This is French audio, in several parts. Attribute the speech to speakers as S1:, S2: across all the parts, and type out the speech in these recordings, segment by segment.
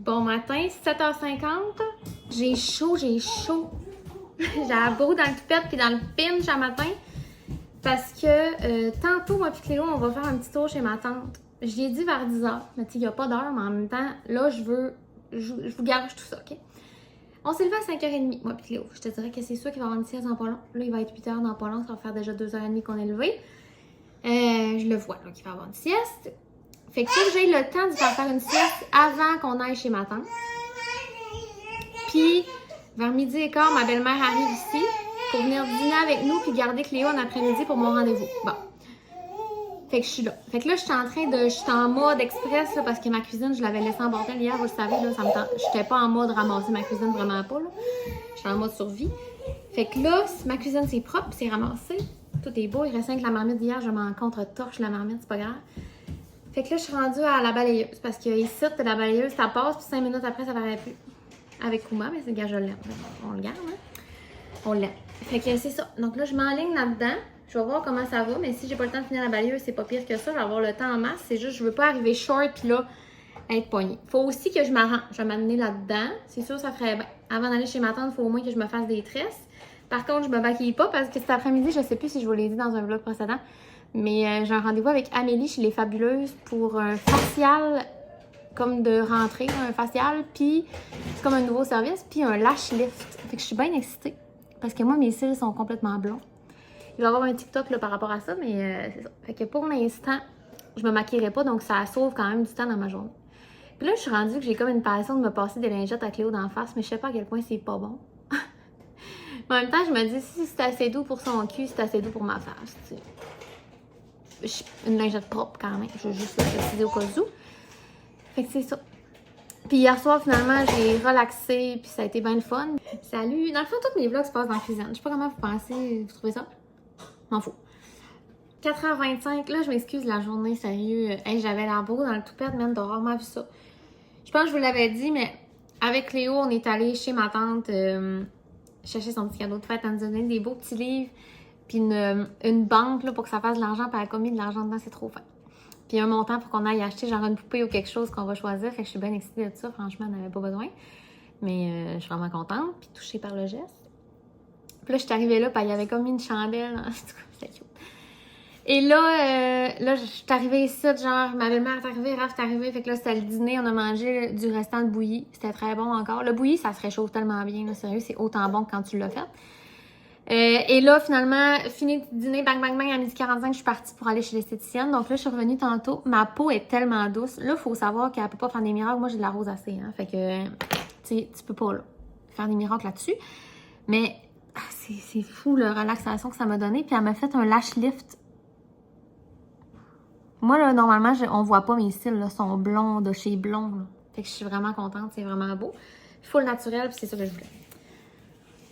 S1: Bon matin, 7h50. J'ai chaud. J'ai la bourre dans le toupette puis dans le pinch à matin. Parce que tantôt, moi puis Cléo, on va faire un petit tour chez ma tante. Je lui ai dit vers 10h. Mais tu sais, il n'y a pas d'heure, mais en même temps, là, je vous garage tout ça, OK? On s'est levé à 5h30, moi puis Cléo. Je te dirais que c'est sûr qu'il va y avoir une sieste dans pas long. Là, il va être 8h dans pas long. Ça va faire déjà 2h30 qu'on est levé. Je le vois, là, qu'il va y avoir une sieste. Fait que faut que j'ai le temps de faire une sieste avant qu'on aille chez ma tante. Puis, vers midi et quart, ma belle-mère arrive ici pour venir dîner avec nous puis garder Cléo en après-midi pour mon rendez-vous. Bon. Fait que je suis là. Fait que là, je suis en mode express là, parce que ma cuisine, je l'avais laissée en bordel hier, vous le savez, là, j'étais pas en mode ramasser ma cuisine, vraiment pas, là. J'étais en mode survie. Fait que là, ma cuisine, c'est propre, c'est ramassé. Tout est beau. Il reste avec la marmite d'hier, je m'en contre-torche la marmite, c'est pas grave. Fait que là, je suis rendue à la balayeuse parce que ici, la balayeuse, ça passe, puis 5 minutes après, ça paraît plus. Avec Kuma, mais c'est le gars, je l'aime. On le garde, hein? On l'aime. Fait que c'est ça. Donc là, je m'enligne là-dedans. Je vais voir comment ça va, mais si j'ai pas le temps de finir la balayeuse, c'est pas pire que ça. Je vais avoir le temps en masse. C'est juste, je veux pas arriver short, puis là, être poignée. Faut aussi que je m'arrange. Je vais m'amener là-dedans. C'est sûr, ça ferait bien. Avant d'aller chez ma tante, il faut au moins que je me fasse des tresses. Par contre, je me maquille pas parce que cet après-midi, je sais plus si je vous l'ai dit dans un vlog précédent. Mais j'ai un rendez-vous avec Amélie chez les Fabuleuses pour un facial comme de rentrée, un facial, puis c'est comme un nouveau service, puis un lash lift. Fait que je suis bien excitée parce que moi, mes cils sont complètement blonds. Il va y avoir un TikTok là, par rapport à ça, mais c'est ça. Fait que pour l'instant, je me maquillerai pas, donc ça sauve quand même du temps dans ma journée. Puis là, je suis rendue que j'ai comme une passion de me passer des lingettes à Cléo d'en face, mais je sais pas à quel point c'est pas bon. Mais en même temps, je me dis, si c'est assez doux pour son cul, c'est assez doux pour ma face, tu sais. Une lingette propre quand même, je veux juste le préciser au cas où. Fait que c'est ça. Puis hier soir, finalement, j'ai relaxé, puis ça a été bien le fun. Salut! Dans le fond, tous mes vlogs se passent dans la cuisine. Je sais pas comment vous pensez, vous trouvez ça? M'en fous. 4h25, là, je m'excuse la journée, sérieux. Hey, j'avais la bourre dans le toupette, même, t'as rarement vu ça. Je pense que je vous l'avais dit, mais avec Cléo, on est allé chez ma tante chercher son petit cadeau de fête. Elle nous a donné des beaux petits livres. Puis une banque là, pour que ça fasse de l'argent, puis elle a commis de l'argent dedans, c'est trop fin. Puis un montant pour qu'on aille acheter genre une poupée ou quelque chose qu'on va choisir. Fait que je suis bien excitée de ça. Franchement, elle n'avait pas besoin. Mais je suis vraiment contente, puis touchée par le geste. Puis là, je suis arrivée là, puis il y avait comme une chandelle. En tout cas, c'était cute. Et là, je suis arrivée ici, genre, ma belle-mère est arrivée, Raph est arrivé. Fait que là, c'était le dîner. On a mangé du restant de bouillie. C'était très bon encore. Le bouilli, ça se réchauffe tellement bien. Là, sérieux, c'est autant bon que quand tu l'as fait. Et là, finalement, fini de dîner, bang, bang, bang, à 12h45, je suis partie pour aller chez l'esthéticienne. Donc là, je suis revenue tantôt. Ma peau est tellement douce. Là, il faut savoir qu'elle peut pas faire des miracles. Moi, j'ai de la rosacée, hein. Fait que, tu peux pas, là, faire des miracles là-dessus. Mais c'est fou, la relaxation que ça m'a donné. Puis elle m'a fait un lash lift. Moi, là, normalement, on voit pas mes cils, là, sont blonds, de chez blond, là. Fait que je suis vraiment contente. C'est vraiment beau. Full naturel, puis c'est ça que je voulais.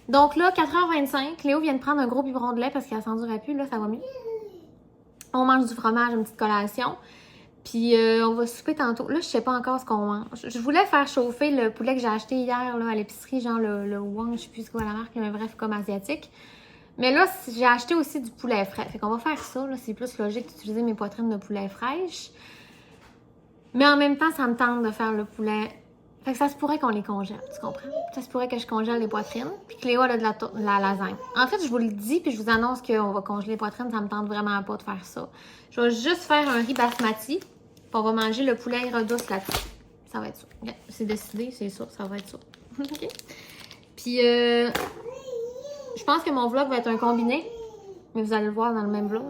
S1: Donc là, 4h25, Cléo vient de prendre un gros biberon de lait parce qu'elle s'endurait plus, là, ça va mieux. On mange du fromage, une petite collation. Puis on va souper tantôt. Là, je sais pas encore ce qu'on mange. Je voulais faire chauffer le poulet que j'ai acheté hier là, à l'épicerie, genre le Wang, je sais plus quoi la marque, mais bref, comme asiatique. Mais là, j'ai acheté aussi du poulet frais. Fait qu'on va faire ça, là. C'est plus logique d'utiliser mes poitrines de poulet fraîches. Mais en même temps, ça me tente de faire le poulet. Fait que ça se pourrait qu'on les congèle, tu comprends? Ça se pourrait que je congèle les poitrines. Puis Cléo, elle a de la lasagne. En fait, je vous le dis, puis je vous annonce qu'on va congeler les poitrines. Ça me tente vraiment pas de faire ça. Je vais juste faire un riz basmati. Puis on va manger le poulet redouce là-dessus. Ça va être ça. Okay. C'est décidé, c'est ça. Ça va être ça. OK? Puis, je pense que mon vlog va être un combiné. Mais vous allez le voir dans le même vlog.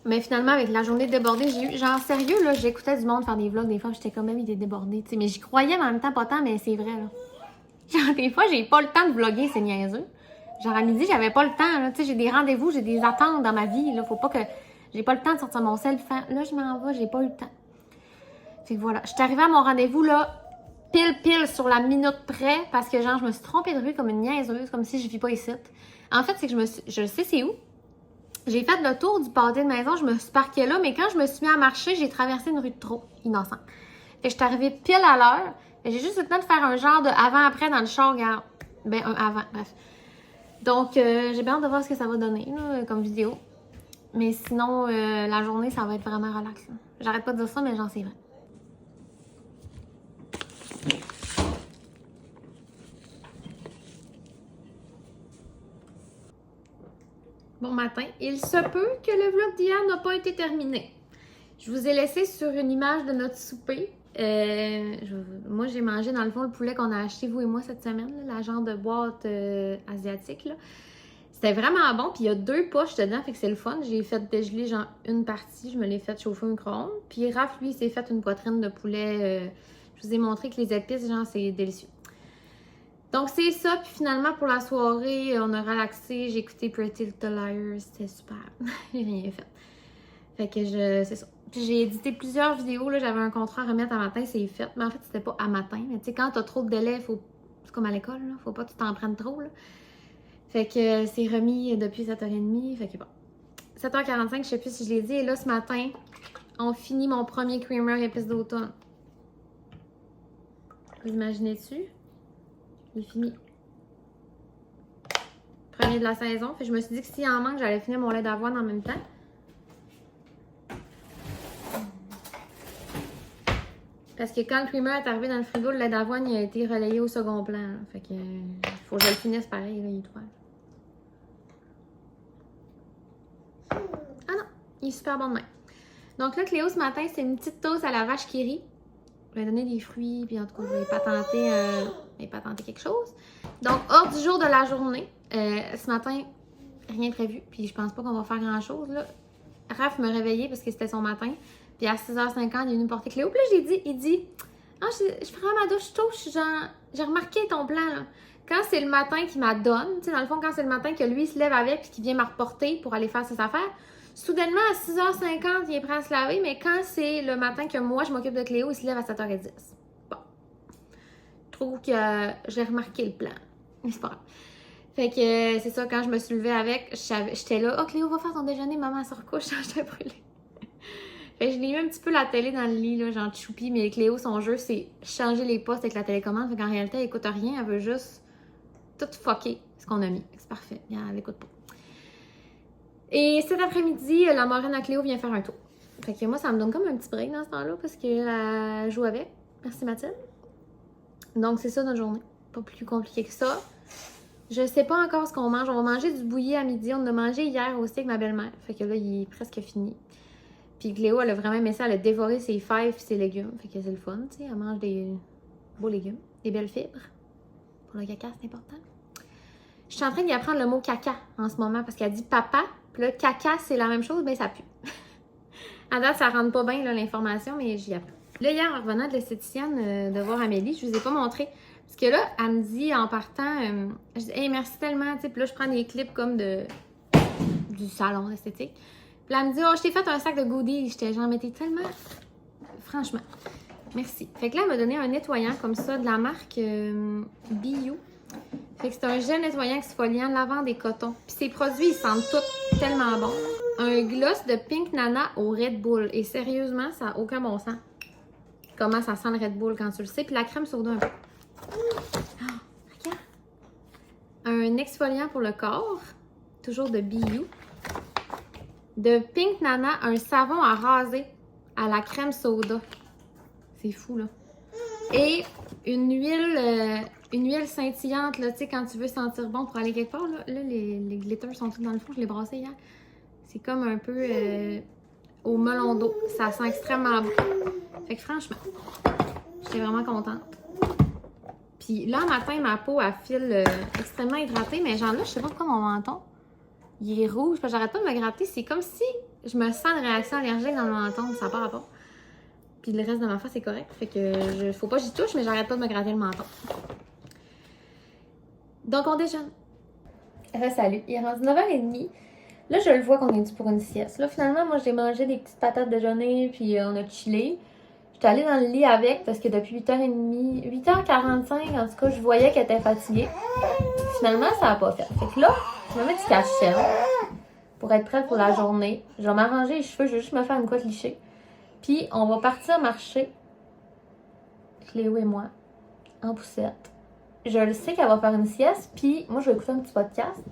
S1: Mais finalement, avec la journée débordée, j'ai eu... Genre, sérieux, là, j'écoutais du monde faire des vlogs. Des fois, j'étais comme même, il est débordé, tu sais. Mais j'y croyais, mais en même temps, pas tant, mais c'est vrai, là. Genre, des fois, j'ai pas le temps de vlogger, c'est niaiseux. Genre, à midi, j'avais pas le temps, là. Tu sais, j'ai des rendez-vous, j'ai des attentes dans ma vie, là. Faut pas que... J'ai pas le temps de sortir mon sel, faire... Là, je m'en vais, j'ai pas eu le temps. Fait que voilà. Je suis arrivée à mon rendez-vous, là, pile sur la minute près, parce que, genre, je me suis trompée de rue comme une niaiseuse, comme si je vis pas ici. En fait, c'est que je sais c'est où. J'ai fait le tour du pâté de maison, je me suis parquée là, mais quand je me suis mis à marcher, j'ai traversé une rue de trop, innocent. Fait que je suis arrivée pile à l'heure. J'ai juste eu le temps de faire un genre de avant-après dans le char, regarde. Ben, un avant, bref. Donc, j'ai bien hâte de voir ce que ça va donner, là, comme vidéo. Mais sinon, la journée, ça va être vraiment relax. J'arrête pas de dire ça, mais j'en sais vrai. Bon matin. Il se peut que le vlog d'hier n'a pas été terminé. Je vous ai laissé sur une image de notre souper. Moi, j'ai mangé dans le fond le poulet qu'on a acheté, vous et moi, cette semaine, là, la genre de boîte asiatique. Là. C'était vraiment bon, puis il y a 2 poches dedans, fait que c'est le fun. J'ai fait dégeler genre une partie, je me l'ai fait chauffer au micro-ondes. Puis Raph, lui, il s'est fait une poitrine de poulet. Je vous ai montré que les épices, genre, c'est délicieux. Donc, c'est ça. Puis finalement, pour la soirée, on a relaxé. J'ai écouté Pretty Little Liars. C'était super. J'ai rien fait. Fait que c'est ça. Puis j'ai édité plusieurs vidéos. Là, j'avais un contrat à remettre à matin, c'est fait. Mais en fait, c'était pas à matin. Mais tu sais, quand t'as trop de délais, c'est comme à l'école. Là. Faut pas que tu t'en prennes trop. Là. Fait que c'est remis depuis 7h30. Fait que bon. 7h45, je sais plus si je l'ai dit. Et là, ce matin, on finit mon premier creamer épice d'automne. Vous imaginez-tu? Il est fini. Premier de la saison. Fait que je me suis dit que s'il en manque, j'allais finir mon lait d'avoine en même temps. Parce que quand le creamer est arrivé dans le frigo, le lait d'avoine il a été relayé au second plan. Là. Fait que faut que je le finisse pareil, là, il est tout Ah non, il est super bon de main. Donc là, Cléo, ce matin, c'est une petite toast à la vache qui rit. Je vais donner des fruits, puis en tout cas, je vais patenter quelque chose. Donc, hors du jour de la journée, ce matin, rien de prévu, puis je pense pas qu'on va faire grand-chose, là. Raph me réveillait parce que c'était son matin, puis à 6h50, il est venu porter Cléo. Puis là, il dit, « Ah, je ferai ma douche tôt, j'ai remarqué ton plan, là. Quand c'est le matin qu'il m'adonne, tu sais, dans le fond, quand c'est le matin que lui, il se lève avec, puis qu'il vient me reporter pour aller faire ses affaires, soudainement, à 6h50, il est prêt à se laver, mais quand c'est le matin que moi, je m'occupe de Cléo, il se lève à 7h10. Bon. Je trouve que j'ai remarqué le plan. Mais c'est pas grave. Fait que c'est ça, quand je me suis levée avec, j'étais là, « Oh, Cléo, va faire ton déjeuner, maman se recouche, j'étais brûlée. » Fait que je l'ai mis un petit peu la télé dans le lit, là, genre choupi, mais Cléo, son jeu, c'est changer les postes avec la télécommande. Fait qu'en réalité, elle écoute rien, elle veut juste tout fucker ce qu'on a mis. C'est parfait, elle écoute pas. Et cet après-midi, la marraine à Cléo vient faire un tour. Fait que moi, ça me donne comme un petit break dans ce temps-là parce qu'elle joue avec. Merci Mathilde. Donc, c'est ça notre journée. Pas plus compliqué que ça. Je sais pas encore ce qu'on mange. On va manger du bouilli à midi. On en a mangé hier aussi avec ma belle-mère. Fait que là, il est presque fini. Puis Cléo, elle a vraiment aimé ça. Elle a dévoré ses fèves et ses légumes. Fait que c'est le fun, tu sais. Elle mange des beaux légumes, des belles fibres. Pour le caca, c'est important. Je suis en train d'y apprendre le mot caca en ce moment parce qu'elle dit papa. Puis là, caca, c'est la même chose, mais ça pue. À date, ça rentre pas bien l'information, mais j'y apprends. Là, hier, en revenant de l'esthéticienne de voir Amélie, je vous ai pas montré. Parce que là, elle me dit en partant, je dis, hey, merci tellement. Puis là, je prends des clips comme du salon esthétique. Puis là, elle me dit, oh, je t'ai fait un sac de goodies. J'étais genre, mais t'es tellement. Franchement, merci. Fait que là, elle m'a donné un nettoyant comme ça de la marque Bio. Fait que c'est un gel nettoyant exfoliant, lavande et coton. Puis ces produits, ils sentent tous tellement bons. Un gloss de Pink Nana au Red Bull. Et sérieusement, ça n'a aucun bon sens. Comment ça sent le Red Bull quand tu le sais. Puis la crème soda un peu. Oh, regarde. Un exfoliant pour le corps. Toujours de Bio. De Pink Nana, un savon à raser à la crème soda. C'est fou, là. Et une huile scintillante, là, tu sais, quand tu veux sentir bon pour aller quelque part, là, les glitters sont tous dans le fond, je les brassais hier. C'est comme un peu au melon d'eau. Ça sent extrêmement bon. Fait que franchement, j'étais vraiment contente. Puis là, matin, ma peau, elle file extrêmement hydratée, mais genre là, je sais pas pourquoi mon menton, il est rouge. Parce que j'arrête pas de me gratter. C'est comme si je me sens une réaction allergique dans le menton. Ça n'a pas rapport. Puis le reste de ma face, c'est correct. Fait que faut pas que j'y touche, mais j'arrête pas de me gratter le menton. Donc, on déjeune. Salut. Il est rendu 9h30. Là, je le vois qu'on est dû pour une sieste. Là, finalement, moi, j'ai mangé des petites patates déjeuner, puis on a chillé. J'étais allée dans le lit avec parce que depuis 8h30, 8h45, en tout cas, je voyais qu'elle était fatiguée. Finalement, ça n'a pas fait. Fait que là, je me mets du cache-chèvre pour être prête pour la journée. Je vais m'arranger les cheveux, je vais juste me faire une coiffe lichée. Puis, on va partir marcher, Cléo et moi, en poussette. Je le sais qu'elle va faire une sieste, puis moi, je vais écouter un petit podcast.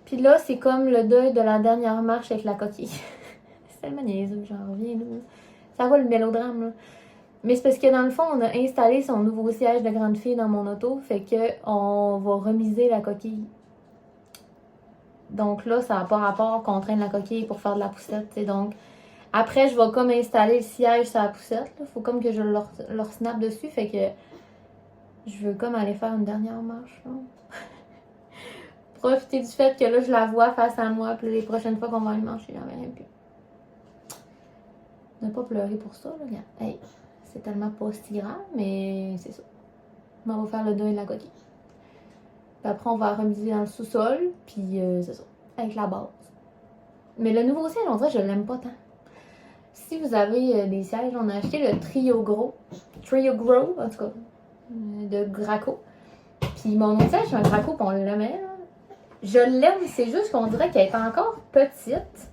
S1: Puis là, c'est comme le deuil de la dernière marche avec la coquille. C'est tellement niaiseux, j'en reviens, là. Ça va le mélodrame, là. Mais c'est parce que dans le fond, on a installé son nouveau siège de grande fille dans mon auto, fait que on va remiser la coquille Donc là, ça n'a pas rapport qu'on traîne la coquille pour faire de la poussette, t'sais. Donc, après, je vais comme installer le siège sur la poussette. Il faut comme que je leur snap dessus. Fait que je veux comme aller faire une dernière marche. Là. Profiter du fait que là, je la vois face à moi. Puis les prochaines fois qu'on va aller marcher, j'en verrai plus. Ne pas pleurer pour ça. Là. Hey, c'est tellement pas si grave, mais c'est ça. On va faire le deuil de la coquille. Puis après, on va remuser dans le sous-sol. Puis c'est ça. Avec la base. Mais le nouveau siège, on dirait que je l'aime pas tant. Si vous avez des sièges, on a acheté le Trio Grow, en tout cas, de Graco. Puis mon autre siège, c'est un Graco, puis on l'aimait. Je l'aime, c'est juste qu'on dirait qu'elle est encore petite.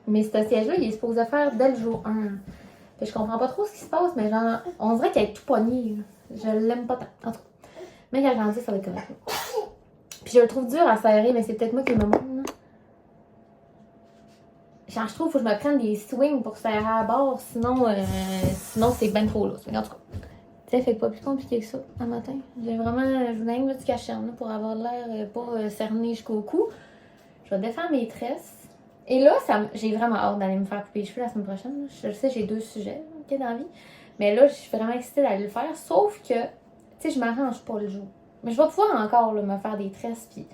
S1: Mais ce siège-là, il est supposé faire dès le jour 1. Puis je comprends pas trop ce qui se passe, mais genre, on dirait qu'elle est tout pognée. Je l'aime pas tant, en tout cas. Mais quand elle grandit, ça va être correct. Puis je le trouve dur à serrer, mais c'est peut-être moi qui me montre. Genre, je trouve qu'il faut que je me prenne des swings pour serrer à la barre, sinon c'est bien trop lourd. En tout cas, ça fait pas plus compliqué que ça, un matin. J'ai vraiment, je voulais un petit cacherne pour avoir l'air pas cerné jusqu'au cou. Je vais défaire mes tresses. Et là, j'ai vraiment hâte d'aller me faire couper les cheveux la semaine prochaine. Je sais, j'ai 2 sujets dans la vie. Mais là, je suis vraiment excitée d'aller le faire. Sauf que, tu sais, je m'arrange pas le jour. Mais je vais pouvoir encore là, me faire des tresses, puis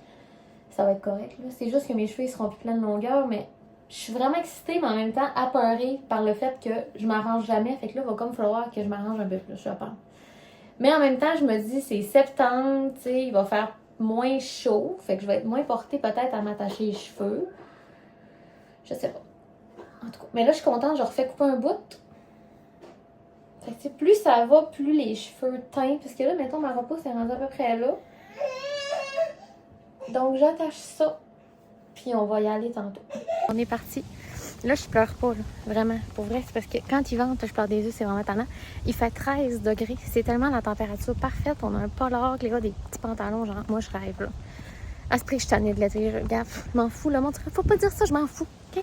S1: ça va être correct. C'est juste que mes cheveux ils seront plus pleins de longueur, mais je suis vraiment excitée, mais en même temps apeurée par le fait que je m'arrange jamais. Fait que là, il va comme falloir que je m'arrange un peu plus, je pense. Mais en même temps, je me dis, c'est septembre, tu sais, il va faire moins chaud. Fait que je vais être moins portée peut-être à m'attacher les cheveux. Je sais pas. En tout cas, mais là, je suis contente, je refais couper un bout. Fait que, tu sais, plus ça va, plus les cheveux teintent. Parce que là, mettons, ma repousse est rendue à peu près là. Donc, j'attache ça. Puis on va y aller tantôt. On est parti. Là, je pleure pas, là. Vraiment. Pour vrai, c'est parce que quand il vente, je pleure des yeux, c'est vraiment tannant. Il fait 13 degrés. C'est tellement la température parfaite. On a un polar, les gars, des petits pantalons. Genre, moi, je rêve, là. À ce prix, je suis tannée de l'été. Regarde, je m'en fous. Le monde dirait, faut pas dire ça, je m'en fous. OK?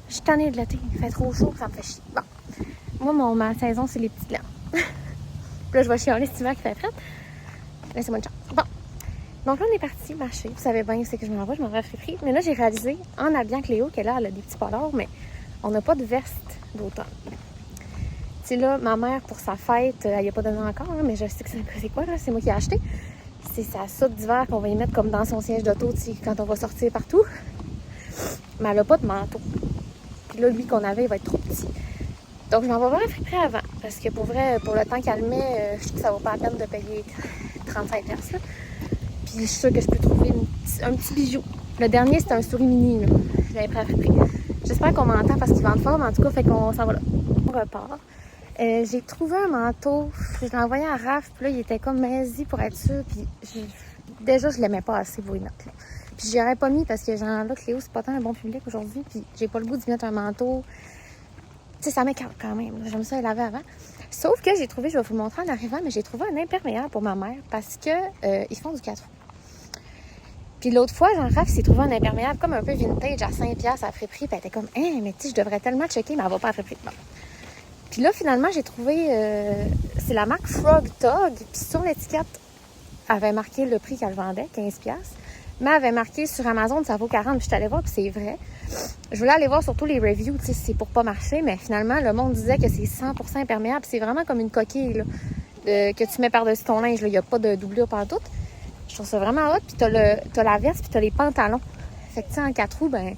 S1: Je suis tannée de l'été. Il fait trop chaud, ça me fait chier. Bon. Moi, ma saison, c'est les petits blancs. Puis là, je vais chialer cet hiver qui fait frais. Laissez-moi une chance. Bon. Donc là, on est parti marcher. Vous savez bien où c'est que je m'en vais à friperie. Mais là, j'ai réalisé, en habillant Cléo, qu'elle a des petits polars, mais on n'a pas de veste d'automne. Tu sais, là, ma mère, pour sa fête, elle n'y a pas donné encore, hein, mais je sais que c'est quoi, là? C'est moi qui ai acheté. C'est sa soude d'hiver qu'on va y mettre comme dans son siège d'auto, tu sais, quand on va sortir partout. Mais elle n'a pas de manteau. Puis là, lui qu'on avait, il va être trop petit. Donc, je m'en vais voir à friperie avant. Parce que pour vrai, pour le temps qu'elle met, je trouve que ça vaut pas la peine de payer 35$, là. Puis je suis sûre que je peux trouver un petit bijou. Le dernier, c'était un souris mini, là. Je l'avais pris à friperie. J'espère qu'on m'entend parce qu'il vente fort, mais en tout cas, fait qu'on s'en va là. On repart. J'ai trouvé un manteau. Je l'ai envoyé à Raph, puis là, il était comme maisi pour être sûr. Puis déjà, je l'aimais pas assez, vous y mettre, là. Puis j'y aurais pas mis parce que genre là, Cléo, c'est pas tant un bon public aujourd'hui. Puis j'ai pas le goût d'y mettre un manteau. Tu sais, ça m'écarte quand même. J'aime ça, elle avait avant. Sauf que j'ai trouvé, je vais vous le montrer en arrivant, mais j'ai trouvé un imperméable pour ma mère parce que ils font du 4 roues. Puis l'autre fois, Jean-Raph s'est trouvé un imperméable comme un peu vintage à 5$ à friperie. Puis elle était comme, hein, mais tu sais, je devrais tellement checker, mais elle va pas à friperie. Bon. Puis là, finalement, j'ai trouvé, c'est la marque Frog Tog. Puis sur l'étiquette, elle avait marqué le prix qu'elle vendait, 15$. Mais elle avait marqué sur Amazon, ça vaut 40$. Puis je suis allée voir, puis c'est vrai. Je voulais aller voir surtout les reviews, tu sais, c'est pour pas marcher. Mais finalement, le monde disait que c'est 100% imperméable. C'est vraiment comme une coquille, là, que tu mets par-dessus ton linge. Il n'y a pas de doublure partout. Je trouve ça vraiment hot. Puis t'as la veste, puis t'as les pantalons. Fait que tu sais, en 4 roues, ben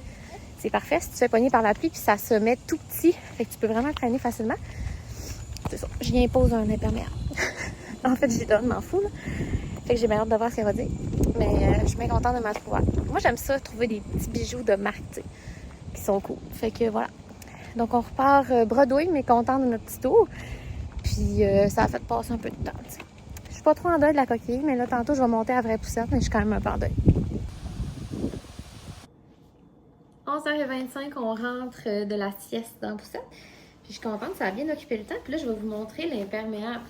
S1: c'est parfait. Si tu te fais pogner par la pluie, puis ça se met tout petit. Fait que tu peux vraiment traîner facilement. C'est ça. Je lui impose un imperméable. En fait, j'y donne, m'en fous, là. Fait que j'ai bien hâte de voir ce qu'elle va dire. Mais je suis bien contente de ma trouver. Moi, j'aime ça, trouver des petits bijoux de marque, tu sais, qui sont cool. Fait que voilà. Donc, on repart bredouille, mais contente de notre petit tour. Puis, ça a fait passer un peu de temps, tu sais. Je suis pas trop en deuil de la coquille, mais là, tantôt, je vais monter à vraie poussette, mais je suis quand même un peu en deuil. 11h25, on rentre de la sieste dans la poussette. Puis, je suis contente, ça a bien occupé le temps. Puis là, je vais vous montrer l'imperméable.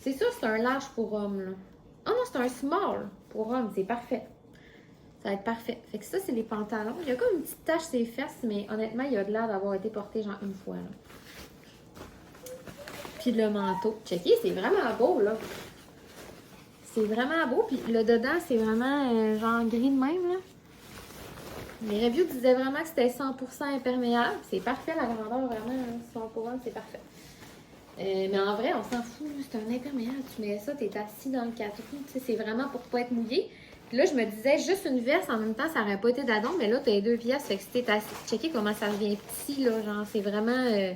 S1: C'est ça, c'est un large pour homme, là. Oh non, c'est un small pour homme, c'est parfait. Ça va être parfait. Fait que ça, c'est les pantalons. Il y a comme une petite tache sur les fesses, mais honnêtement, il y a de l'air d'avoir été porté genre une fois, là. Puis le manteau. Checkez, c'est vraiment beau, là. C'est vraiment beau. Puis le dedans, c'est vraiment genre gris de même, là. Les reviews disaient vraiment que c'était 100% imperméable. C'est parfait, la grandeur, vraiment. 100 pour 1, c'est parfait. Mais en vrai, on s'en fout. C'est un imperméable. Tu mets ça, t'es assis dans le 4 roues. Tu sais, c'est vraiment pour pas être mouillé. Puis là, je me disais, juste une veste, en même temps, ça aurait pas été d'adon. Mais là, t'as les 2 pièces. Fait que si t'es assis, checker comment ça devient petit, là. Genre, c'est vraiment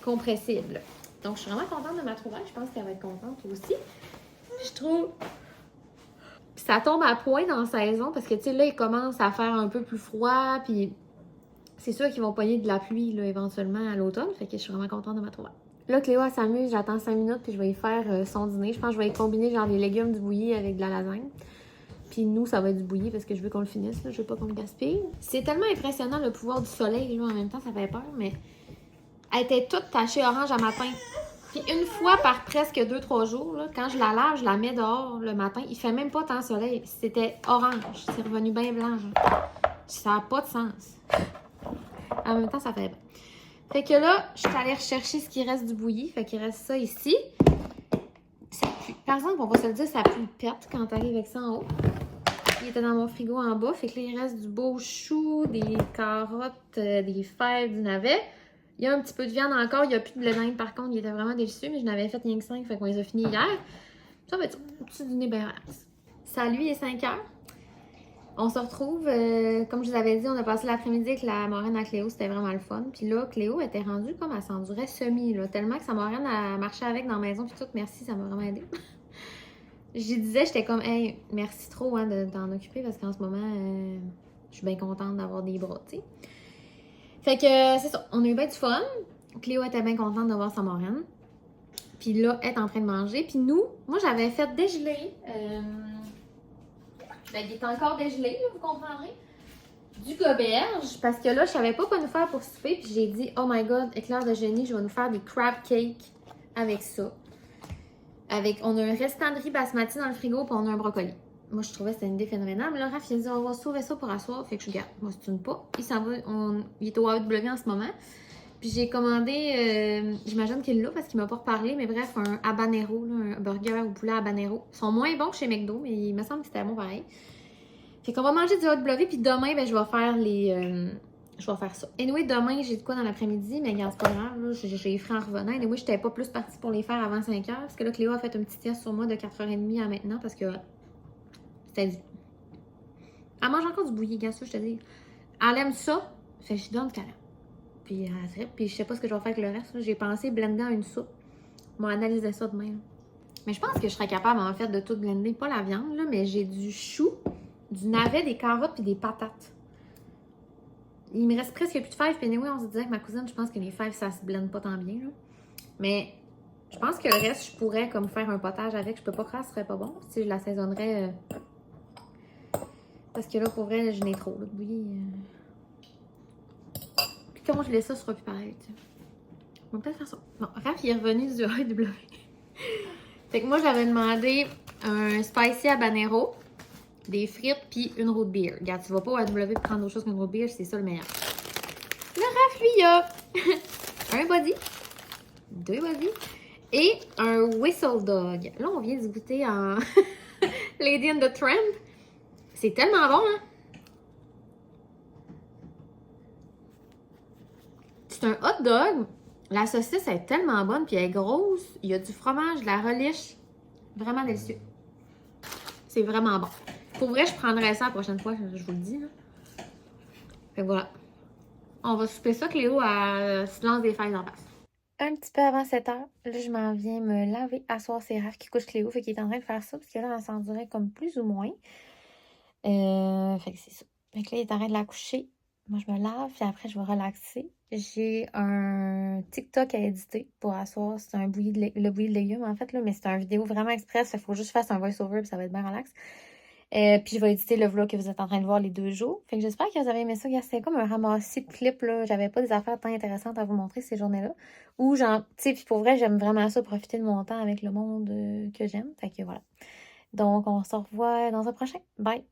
S1: compressible. Donc, je suis vraiment contente de ma trouvaille. Je pense qu'elle va être contente aussi. Je trouve... Ça tombe à point dans la saison parce que, tu sais, là, il commence à faire un peu plus froid. Puis, c'est sûr qu'ils vont pogner de la pluie, là, éventuellement, à l'automne. Fait que je suis vraiment contente de ma trouvaille. Là, Cléo, elle s'amuse. J'attends 5 minutes puis je vais y faire son dîner. Je pense que je vais y combiner, genre, des légumes du bouilli avec de la lasagne. Puis nous, ça va être du bouilli parce que je veux qu'on le finisse, là. Je veux pas qu'on le gaspille. C'est tellement impressionnant, le pouvoir du soleil, là. En même temps, ça fait peur, mais... Elle était toute tachée orange à matin. Puis une fois par presque 2-3 jours, là, quand je la lave, je la mets dehors le matin. Il fait même pas tant soleil. C'était orange. C'est revenu bien blanc. Genre. Ça n'a pas de sens. En même temps, ça fait bien. Fait que là, je suis allée rechercher ce qui reste du bouilli. Fait qu'il reste ça ici. Ça pue. Par exemple, on va se le dire, ça pue le pète quand t'arrives avec ça en haut. Il était dans mon frigo en bas. Fait que là, il reste du beau chou, des carottes, des fèves, du navet. Il y a un petit peu de viande encore. Il n'y a plus de blé d'Inde par contre. Il était vraiment délicieux, mais je n'avais fait rien que 5. Fait qu'on les a finis hier. Ça va être un petit dîner bien relax. Salut, il est 5 heures. On se retrouve. Comme je vous avais dit, on a passé l'après-midi avec la moraine à Cléo. C'était vraiment le fun. Puis là, Cléo était rendue comme elle s'endurait semi. Là, tellement que sa moraine a marché avec dans la maison. Puis tout, merci, ça m'a vraiment aidé. J'y disais, j'étais comme, hey, merci trop hein, de t'en occuper parce qu'en ce moment, je suis bien contente d'avoir des bras, tu sais. Fait que c'est ça, on a eu bien du fun. Cléo était bien contente de voir sa moraine. Puis là, elle est en train de manger. Puis nous, moi j'avais fait dégeler. Ben, il est encore dégelé, là, vous comprendrez. Du goberge, parce que là, je savais pas quoi nous faire pour souper. Puis j'ai dit, oh my god, éclair de génie, je vais nous faire des crab cakes avec ça. On a un restant de riz basmati dans le frigo, puis on a un brocoli. Moi, je trouvais que c'était une idée phénoménale. Mais là, Raph, il a dit, on va sauver ça pour asseoir. Fait que je garde. Moi, c'est une pas. Il s'en va. Il est au AW en ce moment. Puis j'ai commandé, j'imagine qu'il l'a parce qu'il m'a pas reparlé, mais bref, un habanero, là, un burger au poulet habanero. Ils sont moins bons que chez McDo, mais il me semble que c'était bon pareil. Fait qu'on va manger du AW, puis demain, ben, je vais faire je vais faire ça. Anyway, demain, j'ai de quoi dans l'après-midi, mais regarde, c'est pas grave, là, j'ai frais en revenant. Anyway, j'étais pas plus partie pour les faire avant 5 heures, parce que là, Cléo a fait un petit test sur moi de 4h30 à maintenant, parce que c'était du... Elle mange encore du bouilli, gars, ça, je te dis. Elle aime ça, fait que je donne câlin. Puis elle tripe, puis je sais pas ce que je vais faire avec le reste. J'ai pensé blender en une soupe. On va analyser ça demain. Là. Mais je pense que je serais capable, en fait, de tout blender. Pas la viande, là, mais j'ai du chou, du navet, des carottes, puis des patates. Il me reste presque plus de fèves. Puis anyway, on se disait avec ma cousine, je pense que les fèves, ça se blende pas tant bien. Là. Mais je pense que le reste, je pourrais comme faire un potage avec. Je peux pas croire que ce serait pas bon. Si je l'assaisonnerais... Parce que là, pour vrai, je n'ai trop. Là, bouilli... Puis comment je laisse ça, ce sera plus pareil. T'sais. On va peut-être faire ça. Bon, Raph, il est revenu du AW. Fait que moi, j'avais demandé un spicy habanero, des frites, puis une root beer. Regarde, tu vas pas au AW pour prendre autre chose qu'une root beer, c'est ça le meilleur. Le Raph, lui, il a un body, 2 body et un whistle dog. Là, on vient de goûter en Lady in the Tramp. C'est tellement bon, hein? C'est un hot dog. La saucisse est tellement bonne, puis elle est grosse. Il y a du fromage, de la relish. Vraiment délicieux. C'est vraiment bon. Pour vrai, je prendrais ça la prochaine fois, je vous le dis. Là. Fait que voilà. On va souper ça, Cléo, à se lance des fèves en face. Un petit peu avant 7 heures, là, je m'en viens me laver, asseoir ses Raph qui couche Cléo. Fait qu'il est en train de faire ça, parce que là, elle s'endurait comme plus ou moins. Fait que c'est ça. Fait que là, il est en train de la coucher. Moi, je me lave, puis après, je vais relaxer. J'ai un TikTok à éditer pour asseoir. C'est un bouilli le bouilli de légumes, en fait, là, mais c'est une vidéo vraiment express. Il faut juste faire un voice-over, puis ça va être bien relax. Puis je vais éditer le vlog que vous êtes en train de voir les 2 jours. Fait que j'espère que vous avez aimé ça. C'est comme un ramassis de clips, là. J'avais pas des affaires tant intéressantes à vous montrer ces journées-là. Ou genre, tu sais, puis pour vrai, j'aime vraiment ça, profiter de mon temps avec le monde que j'aime. Fait que voilà. Donc, on se revoit dans un prochain. Bye!